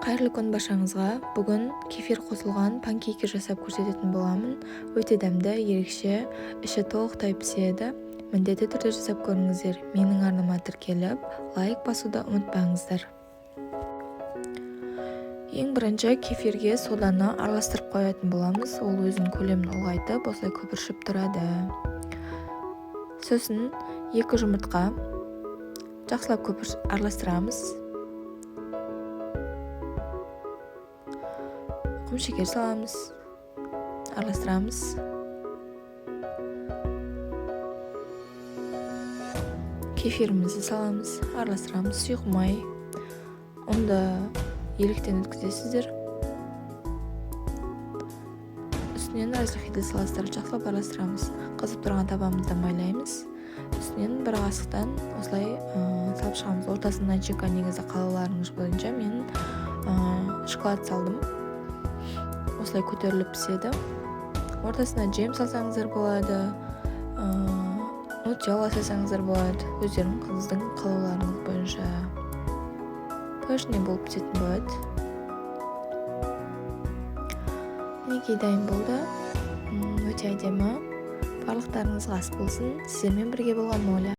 Қайырлы күн баршаңызға. Бүгін кефир қосылған панкейкі жасап көрсететін боламын. Өте дәмді, ерекше, іші толықтай піседі. Міндетті түрде жасап көріңіздер. Менің арнама тіркеліп, лайк басуды ұмытпаңыздар. Ең бірінші кефирге соданы араластырып қоятын боламыз. Ол өзінің көлемін ұлғайтып, осылай көпіршіп тұрады. Сосын 2 жұмыртқа жақсылап араластырамыз. Құм шекер саламыз, араластырамыз. Кефирімізді саламыз, араластырамыз. Сұйық май, онда еліктен өткізесіздер. Үстінен разрыхиді саластырып жақсылап араластырамыз. Қызып тұрған табамызды майлаймыз. Үстінен бір қасықтан осылай салып шығамыз. Ортасына начинка негізі қалауларыңыз бойынша мен шоколад салдым. Осылай көтеріліп піседі. Ортасына джем салсаңыздар болады, нутелла салсаңыздар болады. Өздеріңіздің қалауларыңыз бойынша точно болып пісетін болады. Мінекей дайын болды. Өте әдемі. Барлықтарыңызға ас болсын. Сіздермен бірге болған Оля.